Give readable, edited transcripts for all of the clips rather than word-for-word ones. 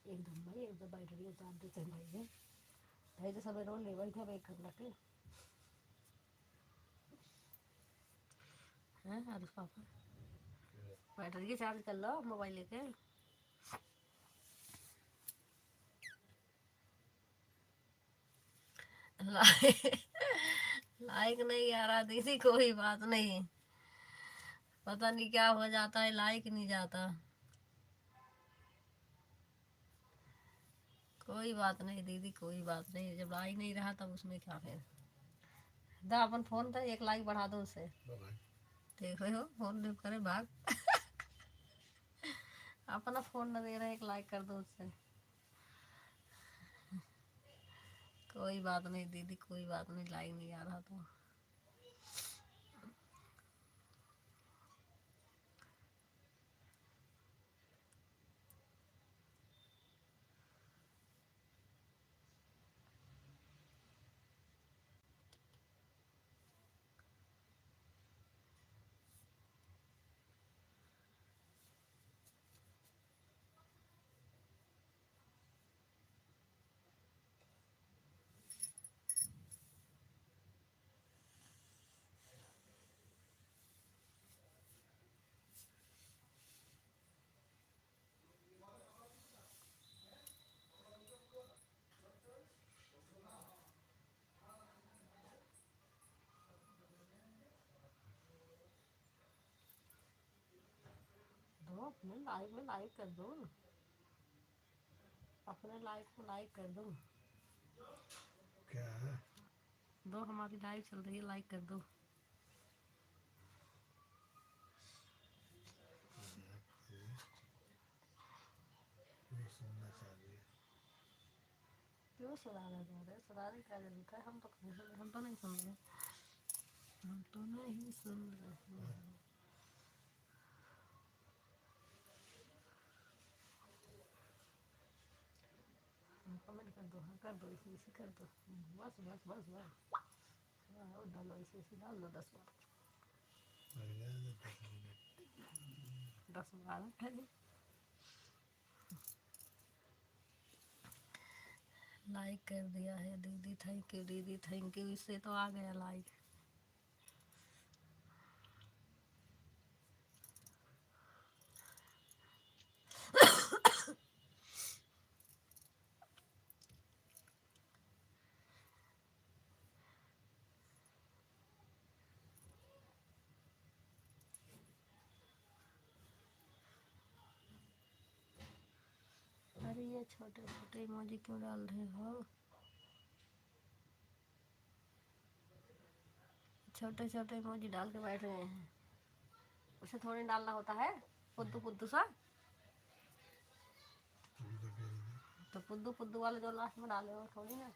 एकदम भाई एकदम बैटरी उतार देते हैं भाई भाई तो सब रोल ले भाई थे एक घंटा के हैं अरे पापा बैटरी की चार्ज कर लो मोबाइल लेके लाइक लाइक नहीं आ रहा दीदी कोई बात नहीं पता नहीं क्या हो जाता है लाइक नहीं जाता कोई बात नहीं दीदी कोई बात नहीं जब लाइक नहीं रहा तब उसमें क्या फिर दा अपन फोन था एक लाइक बढ़ा दो उसे देख रहे हो फोन लिप करे भाग अपना फोन न दे रहे एक लाइक कर दो उससे कोई बात नहीं दीदी कोई बात नहीं लाइक नहीं आ रहा तो दो अपने लाइक में लाइक कर दो अपने लाइक को लाइक कर दो क्या दो हमारी लाइव चल रही है लाइक कर दो क्यों सुधारा जा रहा है सुधारने क्या जरूरत है हम तो नहीं सुन रहे हम तो नहीं सुन रहे कमेंट कर दो हाँ कर दो इसी इसी कर दो बस बस बस बस हाँ डालो इसी इसी डाल दो 10 बार है लाइक कर दिया है दीदी थैंक यू दीदी थैंक यू इससे तो आ गया लाइक अरे ये छोटे छोटे इमोजी क्यों डाल रहे हो छोटे छोटे इमोजी डाल के बैठ रहे हैं उसे थोड़ी डालना होता है पुद्दू पुद्दू सा तो पुद्दू पुद्दू वाले जो लास्ट में डाले हो थोड़ी ना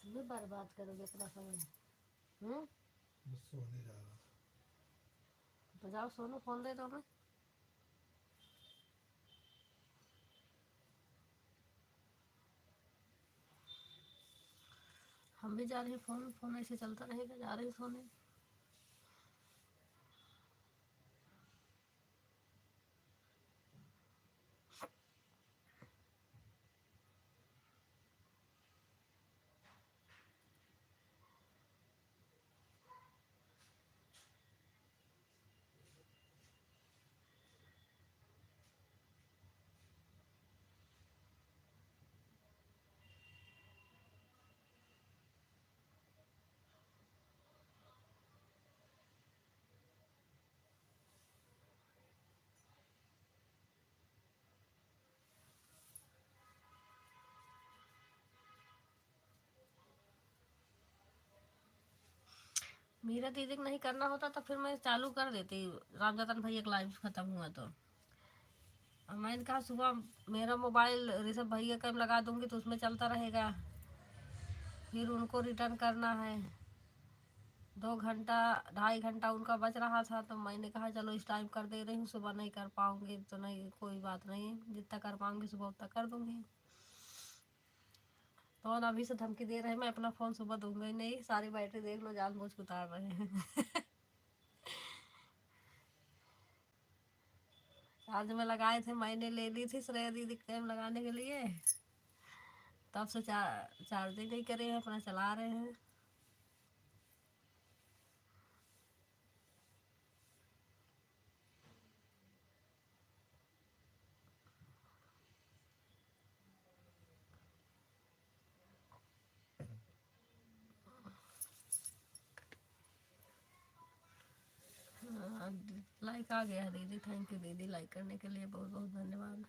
इसमें बर्बाद करोगे अपना समय। सो नहीं रहा। तो जाओ सोनो, फोन दे दो हमें। हम भी जा रहे हैं, फोन फोन ऐसे चलता रहेगा, जा रहे हैं सोने। मीरा दीदी को नहीं करना होता तो फिर मैं चालू कर देती, रामजतन भैया का लाइव खत्म हुआ तो। मैंने कहा सुबह मेरा मोबाइल ऋषभ भैया का लगा दूंगी तो उसमें चलता रहेगा, फिर उनको रिटर्न करना है। 2 घंटा 2.5 घंटा उनका बच रहा था तो मैंने कहा चलो इस टाइम कर दे रही हूँ, सुबह नहीं कर पाऊंगी तो नहीं, कोई बात नहीं, जितना कर पाऊंगी सुबह उतना कर दूंगी। तो अभी से धमकी दे रहे हैं, मैं अपना फ़ोन सुबह दूंगा ही नहीं, सारी बैटरी देख लो, जानबूझ के उतार रहे हैं। आज में लगाए थे, मैंने ले ली थी श्रेया दीदी कैम लगाने के लिए, तब से चार्जिंग नहीं करे हैं, अपना चला रहे हैं। लाइक आ गया दीदी, थैंक यू दीदी, लाइक करने के लिए बहुत बहुत धन्यवाद।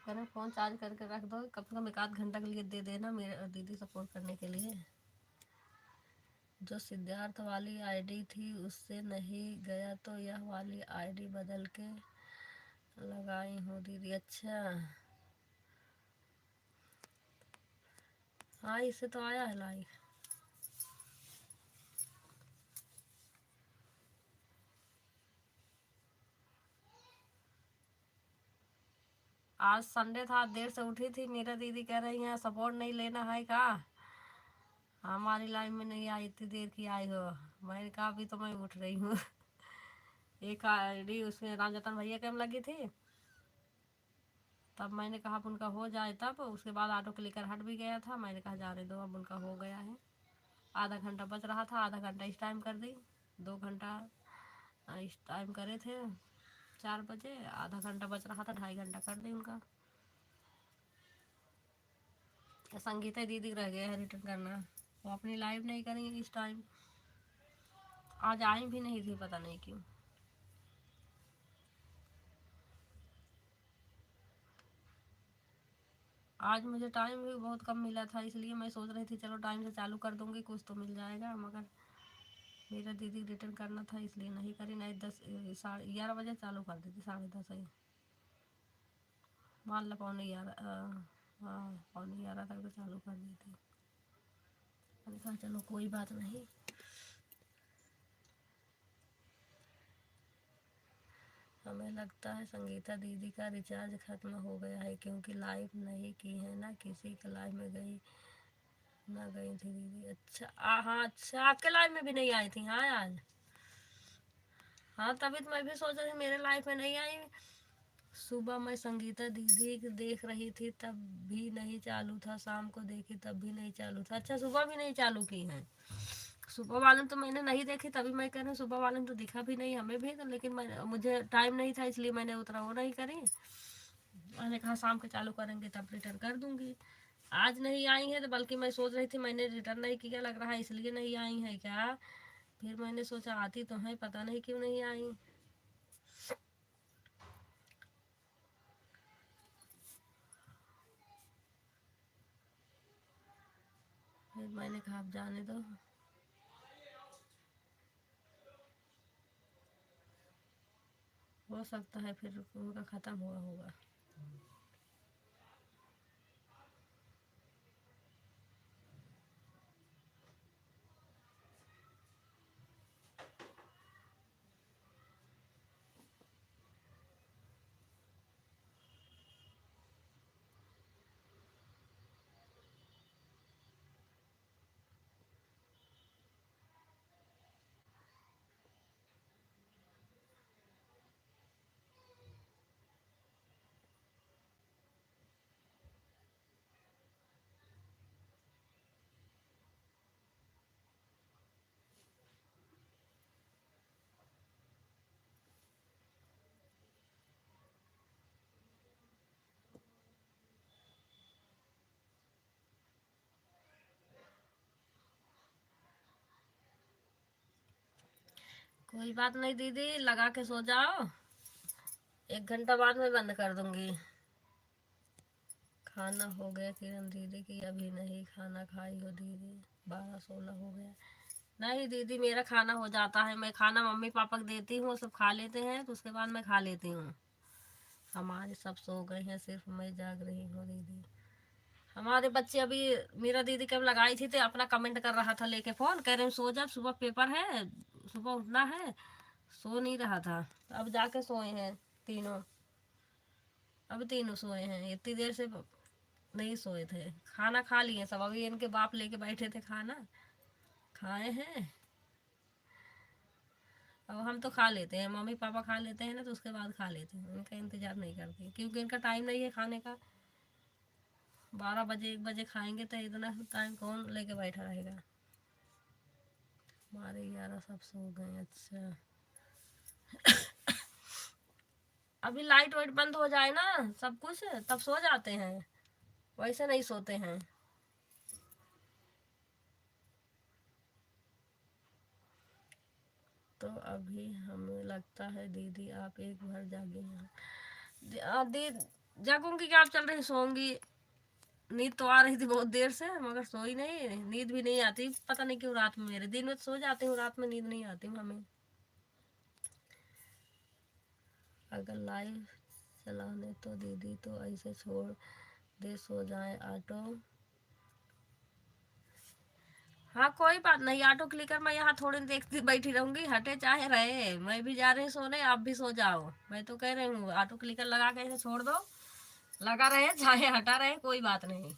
करें फ़ोन चार्ज करके रख दो, कम से कम 1 आध घंटा के लिए दे देना मेरे दीदी सपोर्ट करने के लिए। जो सिद्धार्थ वाली आईडी थी उससे नहीं गया तो यह वाली आईडी बदल के लगाई हूँ दीदी। अच्छा हाँ, इससे तो आया है लाइक। आज संडे था, देर से उठी थी, मेरा दीदी कह रही हैं सपोर्ट नहीं लेना है का, हमारी लाइन में नहीं आई, इतनी देर की आई हो। मैंने कहा अभी तो मैं उठ रही हूँ। एक आईडी उसमें रामजतन भैया कैम लगी थी, तब मैंने कहा अब उनका हो जाए, तब उसके बाद ऑटो क्लिकर हट भी गया था, मैंने कहा जाने दो, अब उनका हो गया है। आधा घंटा बच रहा था, आधा घंटा इस टाइम कर दी, 2 घंटा इस टाइम करे थे 4 बजे, आधा घंटा बच रहा था, 2.5 घंटा कर दी उनका। संगीता दीदी रह गया है रिटर्न करना, वो अपनी लाइव नहीं करेंगे इस टाइम, आज आई भी नहीं थी, पता नहीं क्यों। आज मुझे टाइम भी बहुत कम मिला था, इसलिए मैं सोच रही थी चलो टाइम से चालू कर दूंगी, कुछ तो मिल जाएगा, मगर मेरा दीदी रिटर्न करना था इसलिए नहीं करी, नहीं 10 साढ़े 11 बजे चालू कर दी थी, 10:30 ही मान लो, 11:15, हाँ 11:15 तक तो चालू कर दी थी। मैंने कहा चलो कोई बात नहीं। हमें लगता है संगीता दीदी का रिचार्ज खत्म हो गया है, क्योंकि लाइव नहीं की है ना, किसी के लाइव में गई ना गई थी दीदी। अच्छा हाँ, अच्छा आपके लाइव में भी नहीं आई थी? हाँ आज, हाँ तभी तो मैं भी सोच रही थी मेरे लाइफ में नहीं आई। सुबह मैं संगीता दीदी देख रही थी तब भी नहीं चालू था, शाम को देखी तब भी नहीं चालू था। अच्छा सुबह भी नहीं चालू की है? सुबह वाले तो मैंने नहीं देखी, तभी मैं कह रही हूँ सुबह वाले तो दिखा भी नहीं हमें भी तो, लेकिन मैं मुझे टाइम नहीं था इसलिए मैंने उतना वो नहीं करी। मैंने कहा शाम के चालू करेंगे तब रिटर्न कर दूंगी। आज नहीं आई है तो बल्कि मैं सोच रही थी मैंने रिटर्न नहीं किया, लग रहा है इसलिए नहीं आई है क्या। फिर मैंने सोचा आती तो है, पता नहीं क्यों नहीं आई। फिर मैंने कहा अब जाने दो, हो सकता है फिर उनका ख़त्म हुआ होगा। कोई बात नहीं दीदी, लगा के सो जाओ, 1 घंटा बाद में बंद कर दूंगी। खाना हो गया किरण दीदी की? अभी नहीं खाना खाई हो दीदी, 12-16 हो गया। नहीं दीदी, मेरा खाना हो जाता है, मैं खाना मम्मी पापा को देती हूँ, सब खा लेते हैं तो उसके बाद मैं खा लेती हूँ। हमारे सब सो गए हैं, सिर्फ मैं जाग रही हूँ दीदी। हमारे बच्चे अभी, मेरा दीदी कब लगाई थी तो अपना कमेंट कर रहा था लेके फ़ोन, कह रहे सो जा, सुबह पेपर है, सुबह उठना है। सो नहीं रहा था, तो अब जाके सोए हैं तीनों। अब तीनों सोए हैं, इतनी देर से नहीं सोए थे। खाना खा लिए सब, अभी इनके बाप लेके बैठे थे, खाना खाए हैं। अब हम तो खा लेते हैं, मम्मी पापा खा लेते हैं ना, तो उसके बाद खा लेते हैं, उनका इंतज़ार नहीं करते क्योंकि इनका टाइम नहीं है खाने का। 12 बजे 1 बजे खाएंगे तो इतना टाइम कौन लेके बैठा रहेगा। हमारे 11 सब सो गए। अच्छा, अभी लाइट वाइट बंद हो जाए ना सब कुछ, तब सो जाते हैं, वैसे नहीं सोते हैं। तो अभी हमें लगता है दीदी आप एक बार जागे हैं। दी जागूंगी क्या, आप चल रही सोऊंगी। नींद तो आ रही थी बहुत देर से, मगर सोई नहीं, नींद भी नहीं आती, पता नहीं क्यों। रात में मेरे दिन में सो जाती हूँ, रात में नींद नहीं आती हमें। अगर लाइव चलाने तो दीदी तो ऐसे छोड़ दे, सो जाए ऑटो। हाँ कोई बात नहीं, ऑटो क्लिकर मैं यहाँ थोड़ी देखती बैठी रहूंगी, हटे चाहे रहे, मैं भी जा रही सोने, आप भी सो जाओ। मैं तो कह रही हूँ ऑटो क्लिकर लगा के ऐसे छोड़ दो, लगा रहे चाहे हटा रहे, कोई बात नहीं,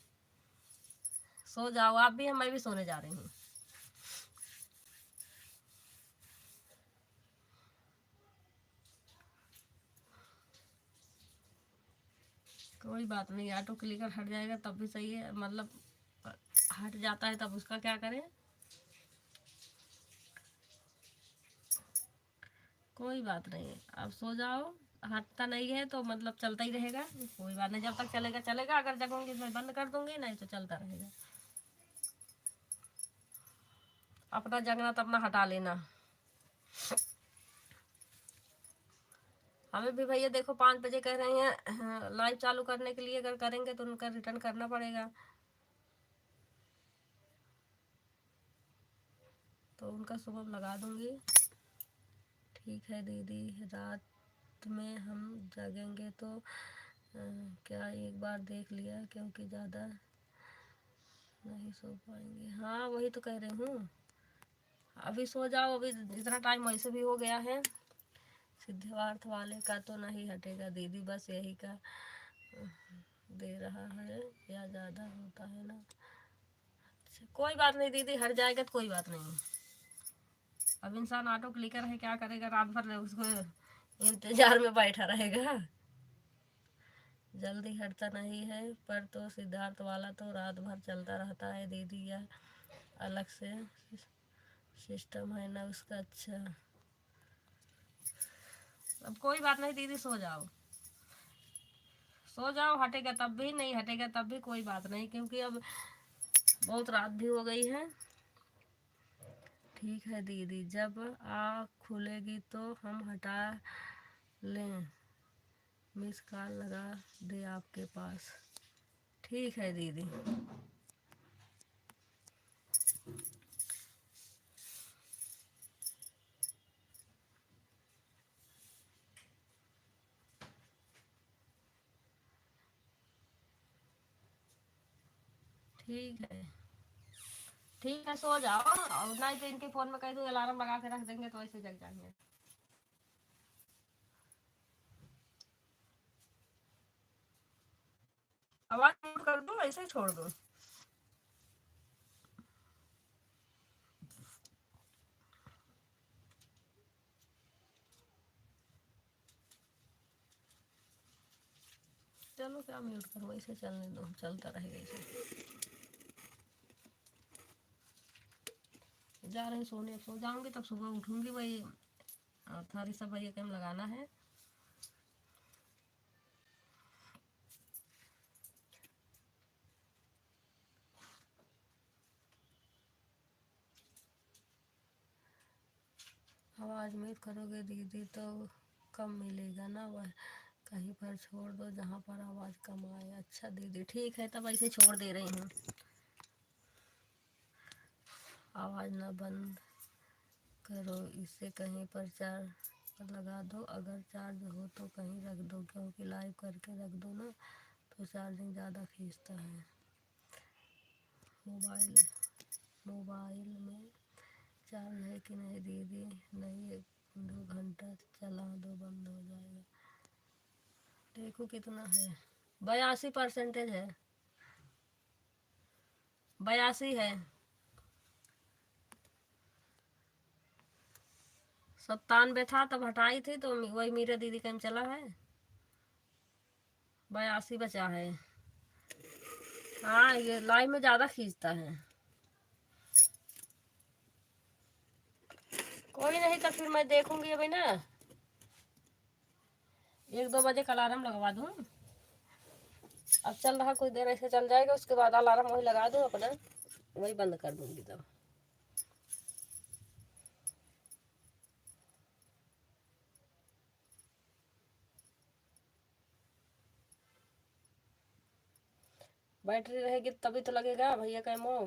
सो जाओ आप भी, मैं भी सोने जा रही हूँ। कोई बात नहीं, ऑटो क्लिकर हट जाएगा तब भी सही है, मतलब हट जाता है तब उसका क्या करें। कोई बात नहीं, अब सो जाओ, हटता नहीं है तो मतलब चलता ही रहेगा, कोई बात नहीं, जब तक चलेगा चलेगा, अगर जगूंगी मैं बंद कर दूंगी, नहीं तो चलता रहेगा। अपना जगना तो अपना हटा लेना। हमें भी भैया देखो 5 बजे कह रहे हैं लाइव चालू करने के लिए, अगर करेंगे तो उनका रिटर्न करना पड़ेगा, तो उनका सुबह लगा दूंगी। ठीक है दीदी, रात में हम जगेंगे तो क्या एक बार देख लिया, क्योंकि ज़्यादा नहीं सो पाएंगे। हाँ वही तो कह रही हूँ, अभी सो जाओ, अभी इतना टाइम वैसे भी हो गया है। सिद्धार्थ वाले का तो नहीं हटेगा दीदी, बस यही का दे रहा है, या ज़्यादा होता है ना। अच्छा, कोई बात नहीं दीदी, हट जाएगा तो कोई बात नहीं। अब इंसान ऑटो क्लिकर है, क्या करेगा, रात भर उसको इंतजार में बैठा रहेगा, जल्दी हटता नहीं है। पर तो सिद्धार्थ वाला तो रात भर चलता रहता है दीदी, या अलग से सिस्टम है ना उसका। अच्छा, अब कोई बात नहीं दीदी, सो जाओ, सो जाओ, हटेगा तब भी, नहीं हटेगा तब भी कोई बात नहीं, क्योंकि अब बहुत रात भी हो गई है। ठीक है दीदी, जब आँख खुलेगी तो हम हटा लें, मिस कॉल लगा दे आपके पास। ठीक है दीदी। ठीक है, ठीक है, सो जाओ, और नहीं तो इनके फ़ोन में कह दो अलार्म लगा के रख देंगे तो ऐसे जग जाएंगे। आवाज़ म्यूट कर दो, ऐसे ही छोड़ दो। चलो क्या म्यूट करो, ऐसे चलने दो, चलता रहेगा ऐसे। जा रही सोने, अब सो जाऊंगी, तब सुबह उठूंगी वही, थारी सब भैया कैम लगाना है। आवाज़ मत करोगे दीदी तो कम मिलेगा ना, वह कहीं पर छोड़ दो जहाँ पर आवाज़ कम आए। अच्छा दीदी ठीक है, तब ऐसे छोड़ दे रही हूँ। आवाज़ ना बंद करो, इसे कहीं पर चार्ज लगा दो। अगर चार्ज हो तो कहीं रख दो, क्योंकि लाइव करके रख दो ना तो चार्जिंग ज़्यादा खींचता है। मोबाइल मोबाइल में चार्ज है कि नहीं दीदी? नहीं, 1-2 घंटा चला दो, बंद हो जाएगा। देखो कितना है, 82% है, 82 है। 97 था तब हटाई थी तो वही मीरा दीदी का चला है। 82 बचा है। हाँ ये लाइव में ज़्यादा खींचता है। कोई नहीं, तो फिर मैं देखूंगी अभी ना, 1-2 बजे का अलार्म लगवा दूँ। अब चल रहा कुछ देर ऐसे चल जाएगा, उसके बाद अलार्म वही लगा दूँ अपना, वही बंद कर दूंगी तब। बैटरी रहेगी तभी तो लगेगा भैया का एमओ,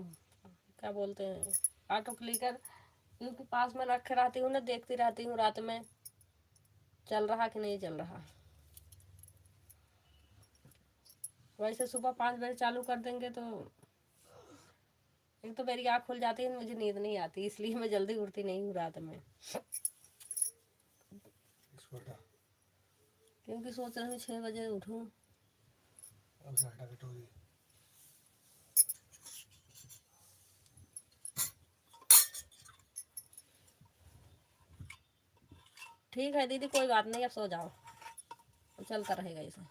क्या बोलते हैं, ऑटो क्लिकर। क्योंकि पास में रखे रहती हूँ ना, देखती रहती हूँ रात में चल रहा कि नहीं चल रहा। वैसे सुबह 5 बजे चालू कर देंगे तो एक तो मेरी आँख खुल जाती है, मुझे नींद नहीं आती, इसलिए मैं जल्दी उठती नहीं हूँ रात में। क्योंकि सोच रही हूँ 6 बजे उठूँ। ठीक है दीदी, कोई बात नहीं, अब सो जाओ, चलता रहेगा इसे।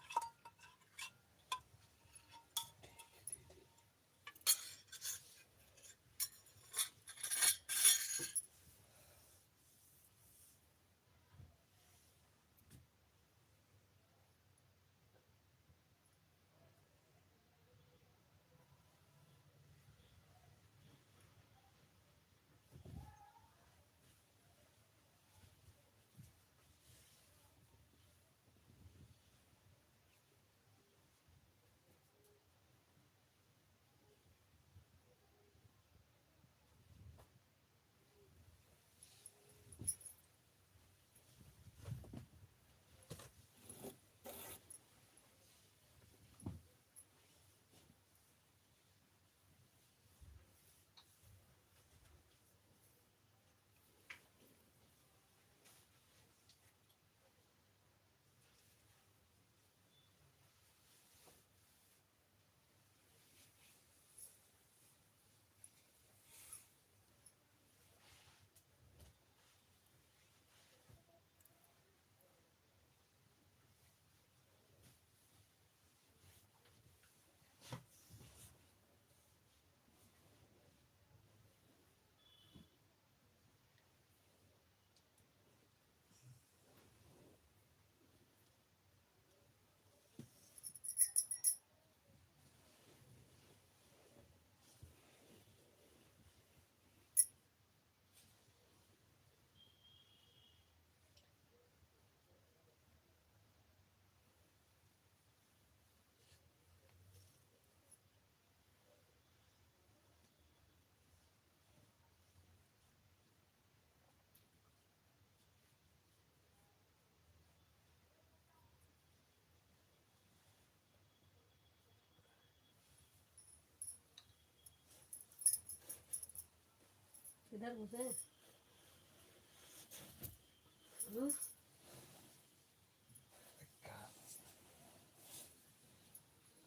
इधर घुसे।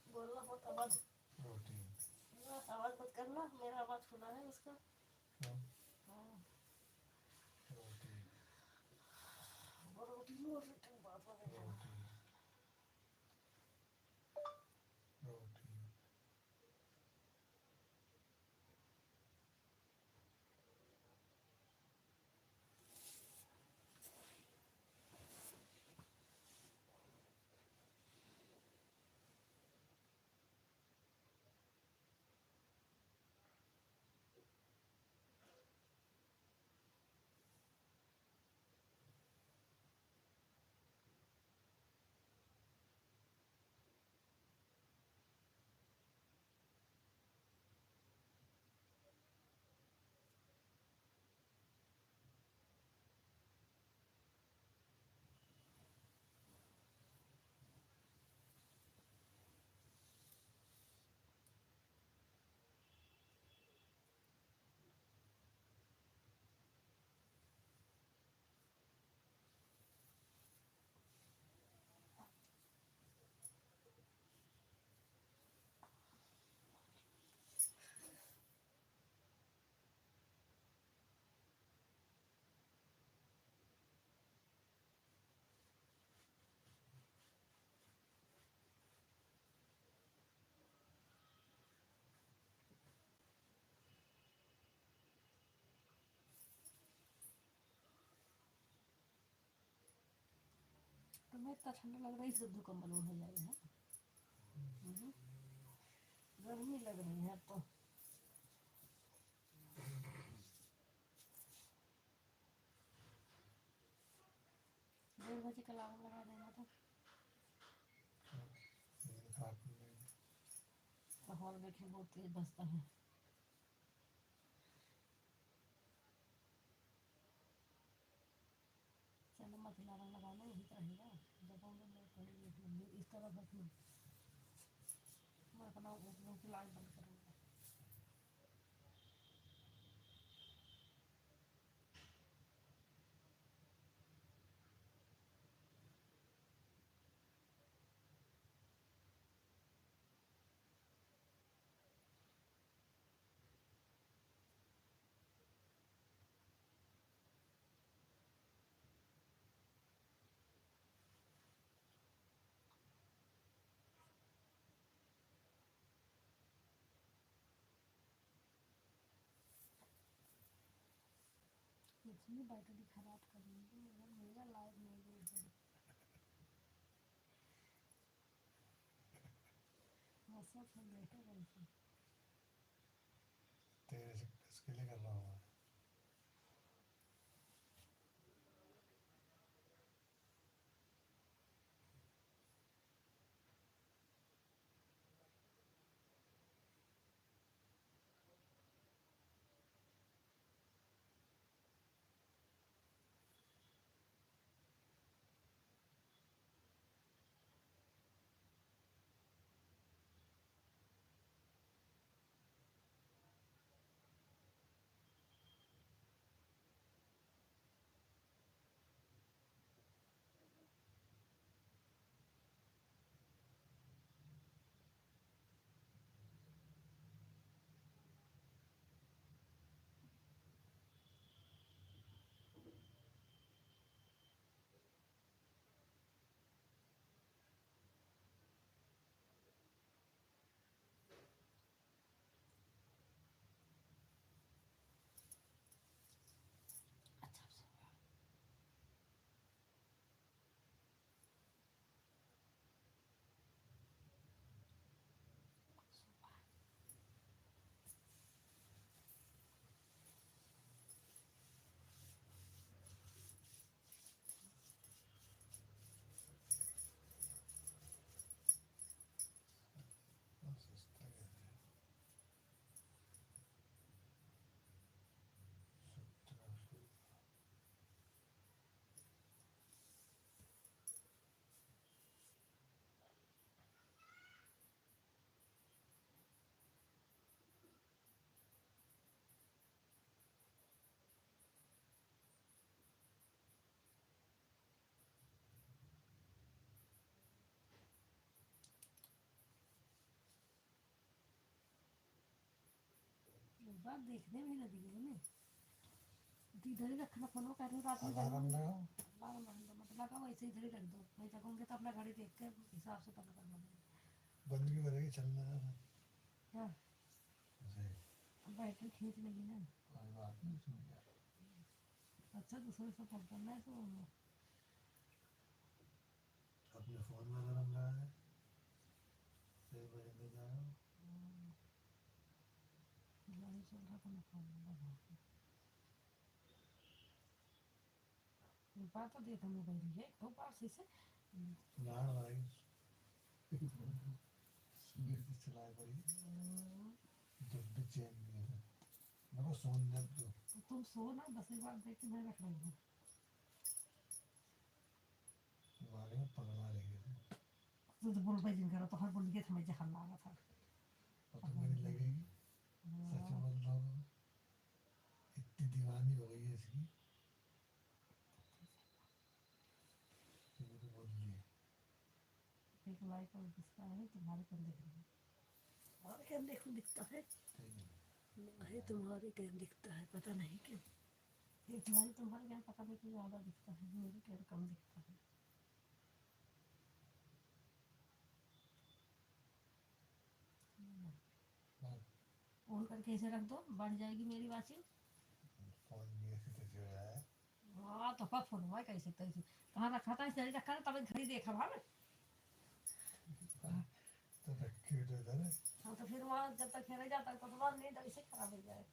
बोलना हो तो आवाज, आवाज मत करना, मेरा आवाज सुना है उसका। हाँ। इतना ठंडा लग रहा है, इसे दो कंबल ओढ़ जाएगा है। गर्मी लग रही है तो 1:30 का अलार्म लगा देना तो हॉल देखिए बहुत तेज बजता है। चलो मत अलार्म लगा लो, वही रहेगा जब हम लोग थोड़ी देख लेंगे इस तरह रख लो। मैं अपना लाइट बंद करूँगा। इतनी बैटरी खराब करेंगे अगर मेरा लाइट नहीं गई ऐसा जनरेटर ऐसे तेरे से किसके लिए कर रहा हूँ मैं? सस्ता है। एक बार देखने में लगी है ना इधर ही रखना फोन कह रही रात में अलार्म लगाओ। अलार्म मत लगाओ ऐसे इधर ही रख दो, नहीं जगूंगे तो अपना घड़ी देख के हिसाब से बंद कर दूंगी। बंद क्यों करेगी? चलना है क्या बैटरी खींच लेगी ना। कोई बात नहीं उसमें क्या। अच्छा दूसरे से फोन करना है तो अपने फ़ोन में अलार्म लगा है 6 बजे में जाओ। वही चल रहा था मैं फोन लगा बात तो देख हम गई है तो पास से गाड़ भाई चलाए बड़ी जब भी चैन नहीं है मैं सोन जब तो तुम सो ना 10 बार देख के मैं रख रही हूँ। तुम्हारे में पगला लेगी तू तो बोल भाई जिन करो तो हर बोल के समझ जा रहा था और तुम्हें लगेगी सच बोल रहा हूँ इतनी दीवानी हो गई है इसकी कि मुझे बोल रही है एक लाइक और दिखता है तुम्हारे कम दिख रही है तुम्हारे कैम देखो दिखता है नहीं तुम्हारे कैम दिखता है पता नहीं क्यों ये तुम्हारे कैम पता नहीं क्यों ज़्यादा दिखता है मेरे कैम कम दिखता है। ऑन करके ऐसे रख दो बढ़ जाएगी मेरी वाचिंग। फोन भी ऐसे तैसे हो रहा है हाँ तो कब फोन हुआ कैसे कैसे कहाँ रखा था इसलिए रखा था तब घड़ी देखा भाव तो रखे तो इधर है। हाँ तो फिर वहाँ जब तक खेला जाता है तो बाद नींद ऐसे खराब हो जाए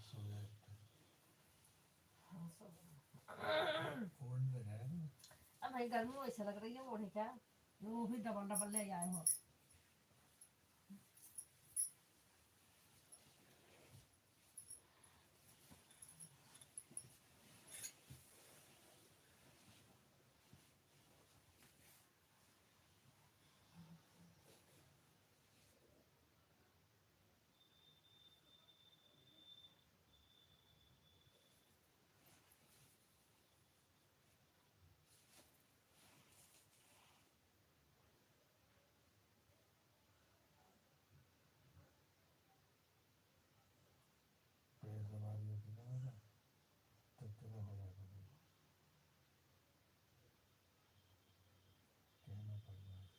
सो जाए हाँ सो फोन में है ना। अब भाई गर्मी वैसे लग रही है ओढ़े क्या वो भी डबल डबल ले आए हो फिर हमारी होती ना मजा तब तेरा हो जाता है कहना पड़ रहा है।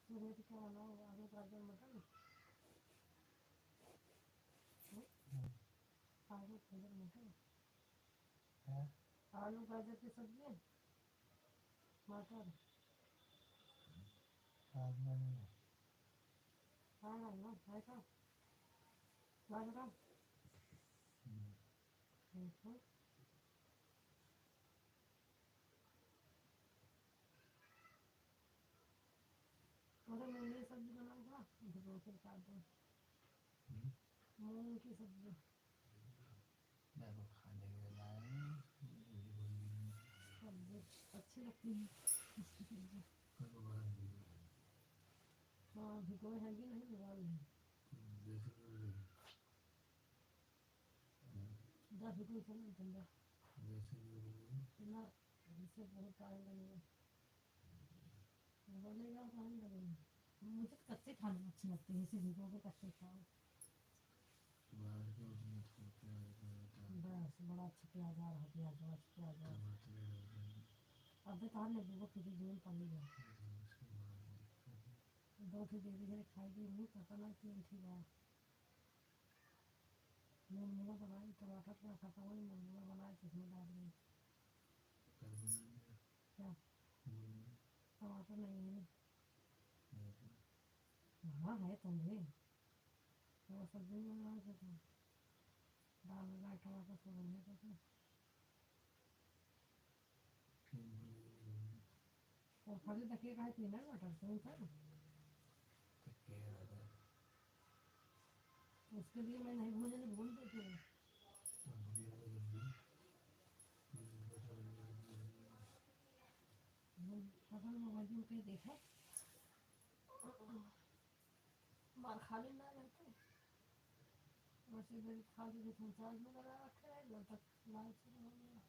सुबह तो क्या बना होगा आलू गाजर मटर आलू गाजर मटर है आलू गाजर की सब्जी मटर राजमा नहीं है। हाँ ना ऐसा गाजर अरे मूंग की सब्जी बनाऊंगा भिगो के काट दो मूंग की सब्जी मैं वो खाने के लिए लाया हूँ, मुझे बोल दी सब्जी अच्छी लगती है उसकी सब्जी कल बाहर भी हाँ भिगोए है कि नहीं भिगोई है जैसे कि दस भिगोई चलो ठंडा जैसे कि ना इससे बहुत टाइम लगेगा बोलेगा टाइम लगेगा मुझे तो कच्चे खाने अच्छे लगते हैं इसे भिगो के कच्चे खाओ बाहर के उसमें थोड़ा प्याज टमाटर बस बड़ा अच्छा प्याज आ रहा प्याज बड़ा अच्छा प्याज आ रहा टमाटर डाल देंगे अब तो कहा नहीं वो किसी दिन पड़ी है उसके बाद दो ठे दे दी खाई नहीं पता ना तीन थी बार मुरमुरा बनाई टमाटर का खाता वही मुरमुरा बनाए तो उसमें डाल दी कर बनाएंगे क्या टमाटर नहीं है हाँ है तुम भी वो सब्जी में बनाए थे तुम दाल लगाए टमाटर सब बनने को थे और खाली तकिए का है पीना मटर से था उसके लिए मैं नहीं, मुझे नहीं भूल देती हूँ। तो भूलिए ना तो जल्दी अगर मोबाइल में कहीं देखा मार खा लेना रहते वैसे मेरी खाली भी चार्ज में लगा रखे है जब तक लाइट शुरू हो गया।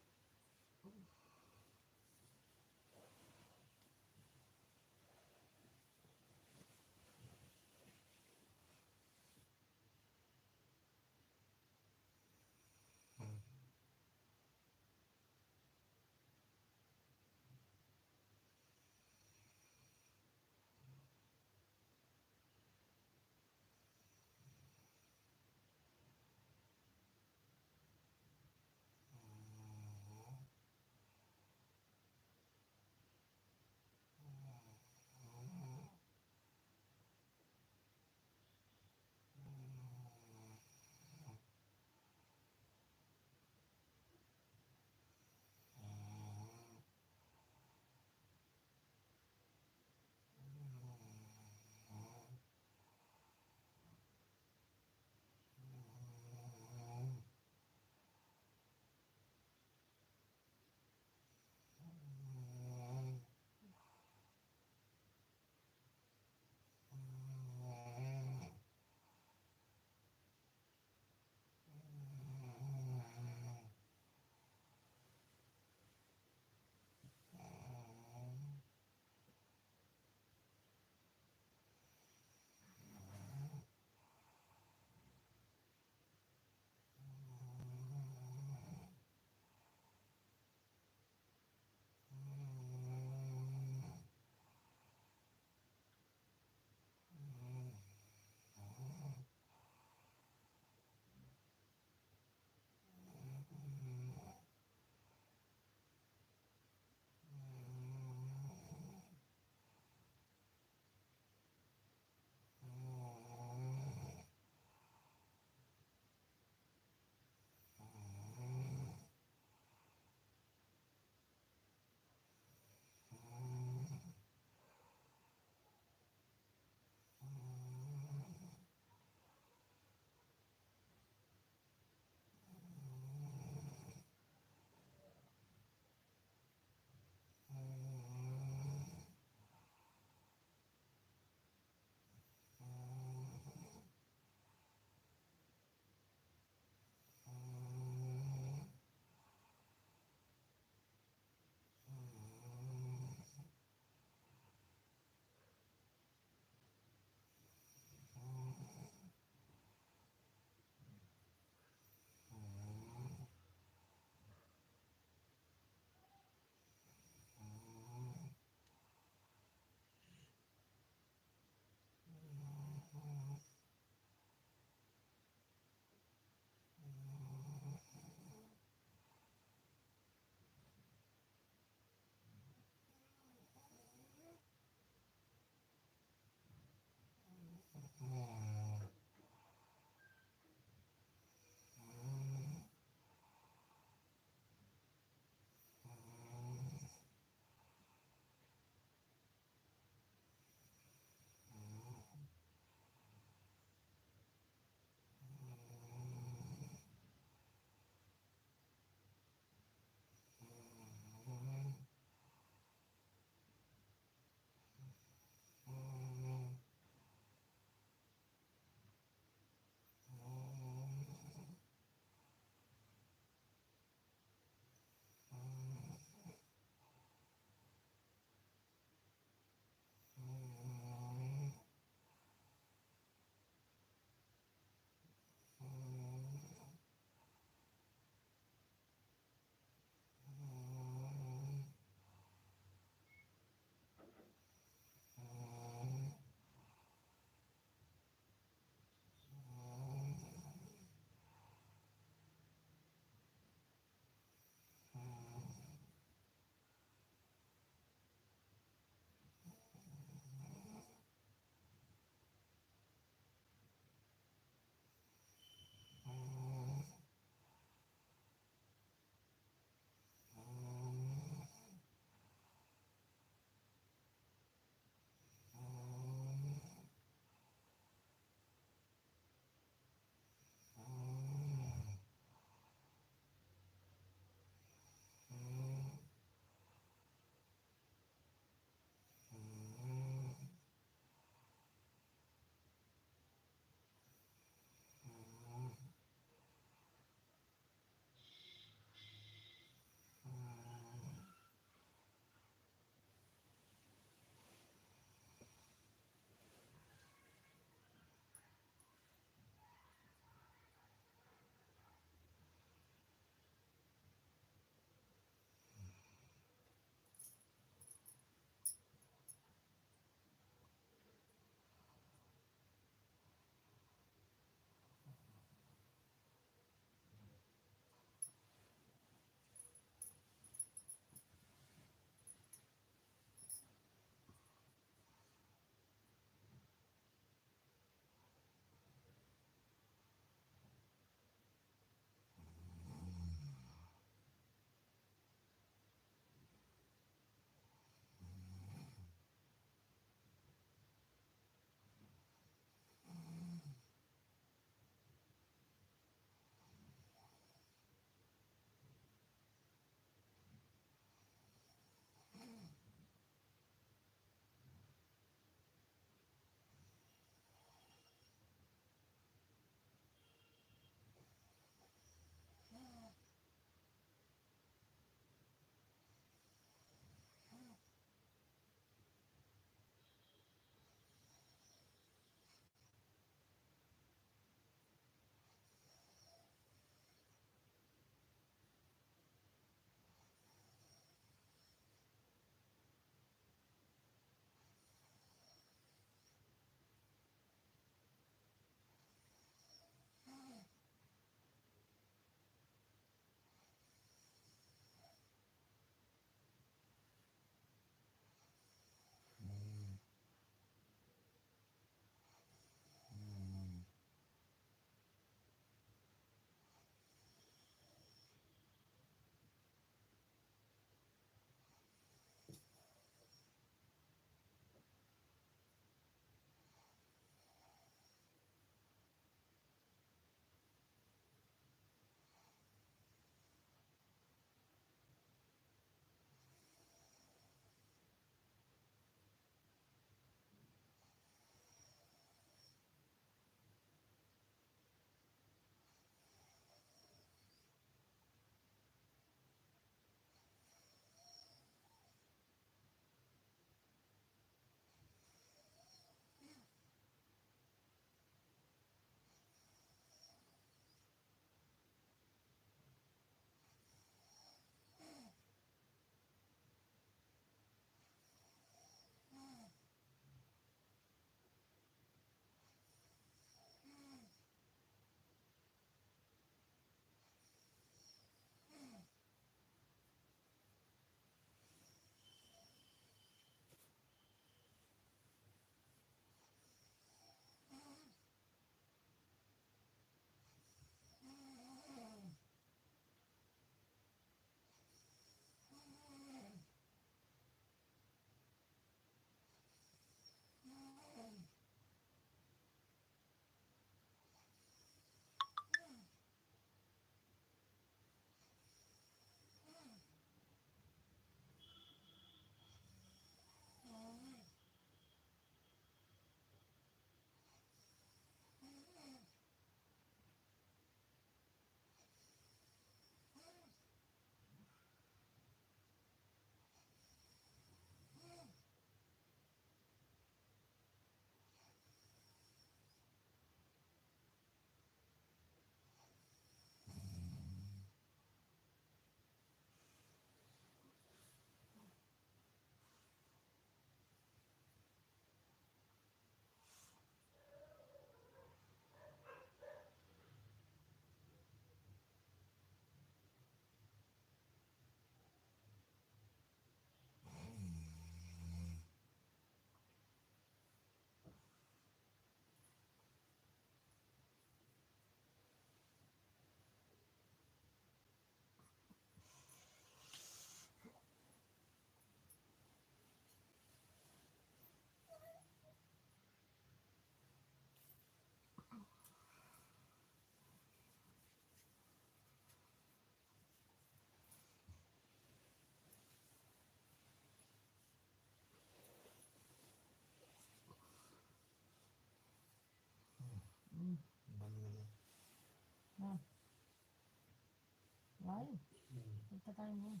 कितना टाइम है?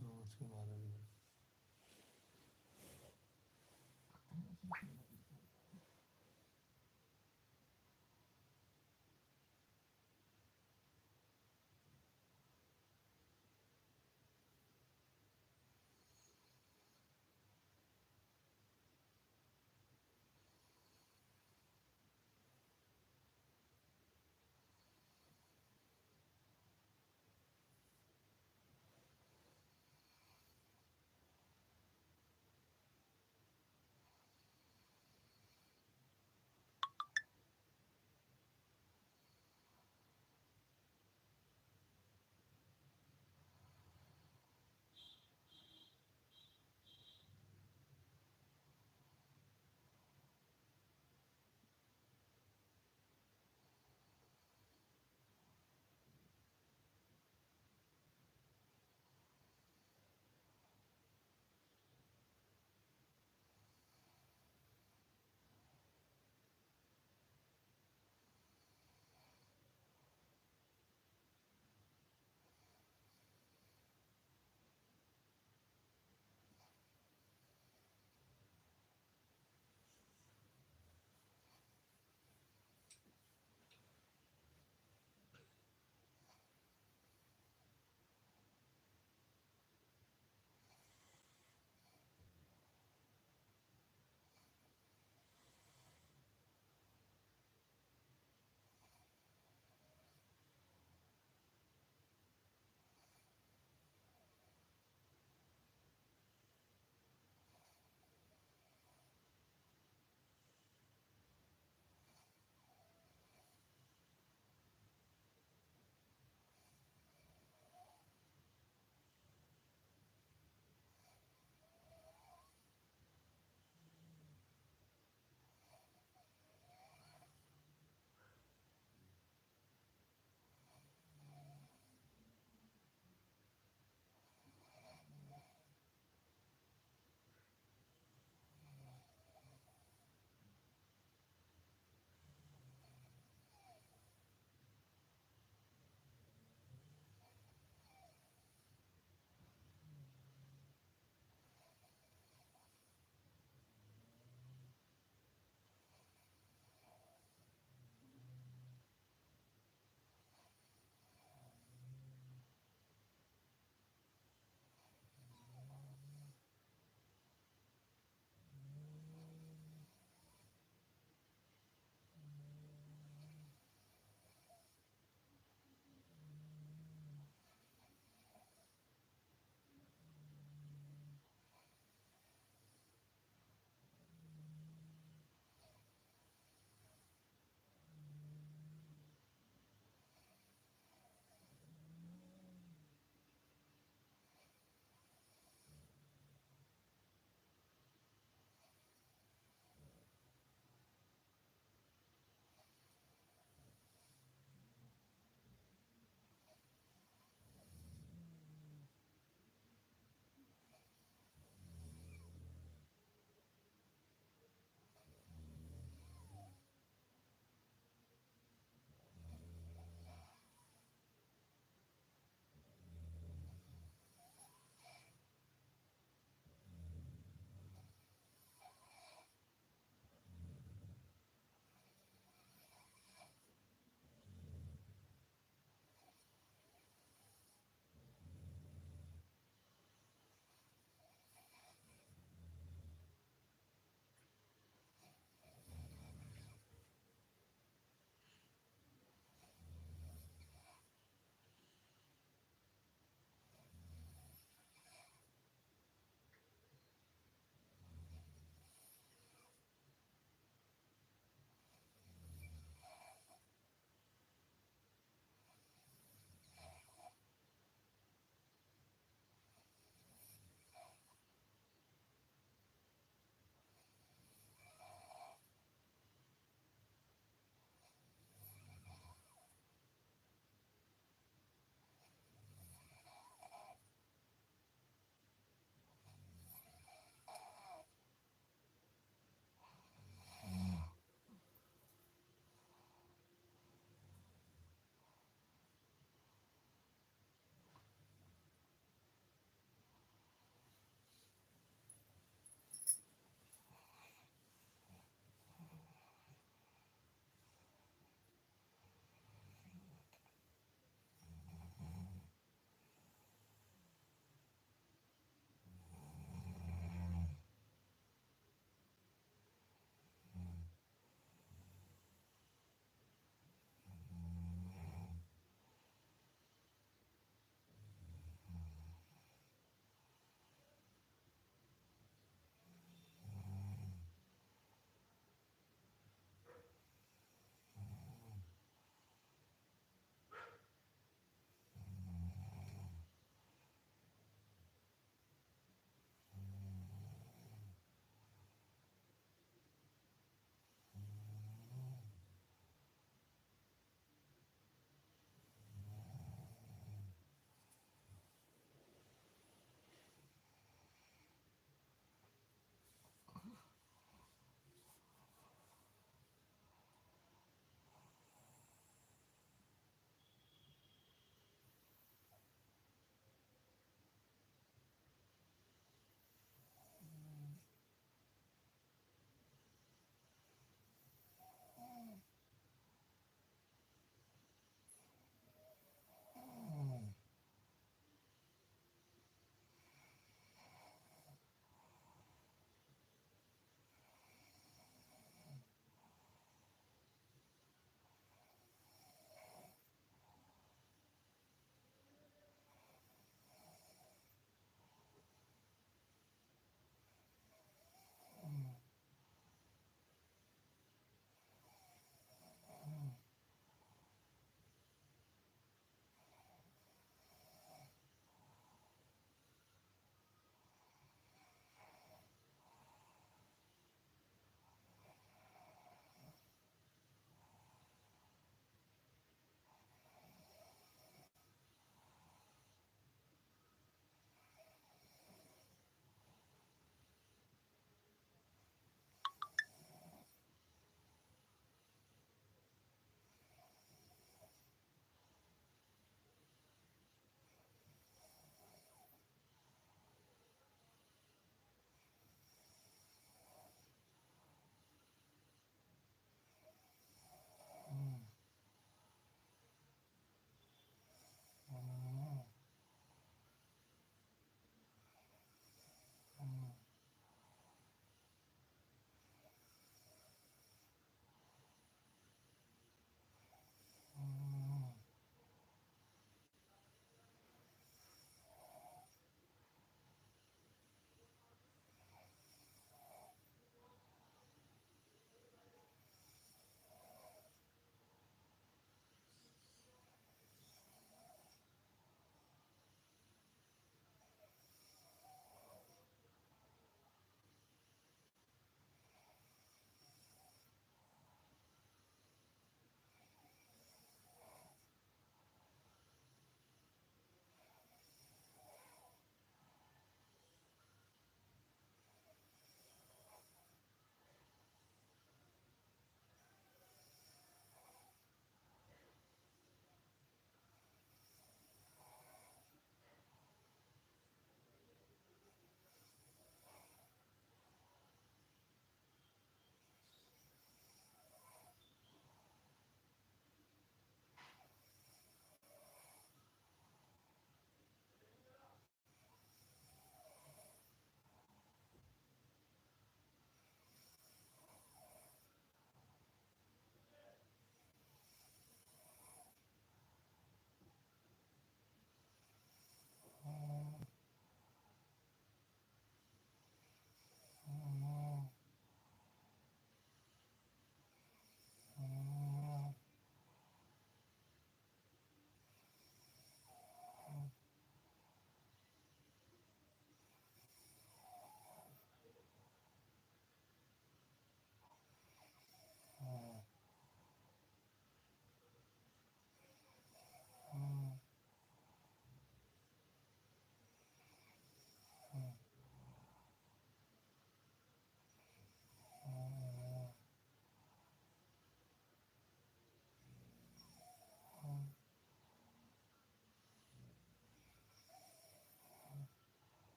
2:12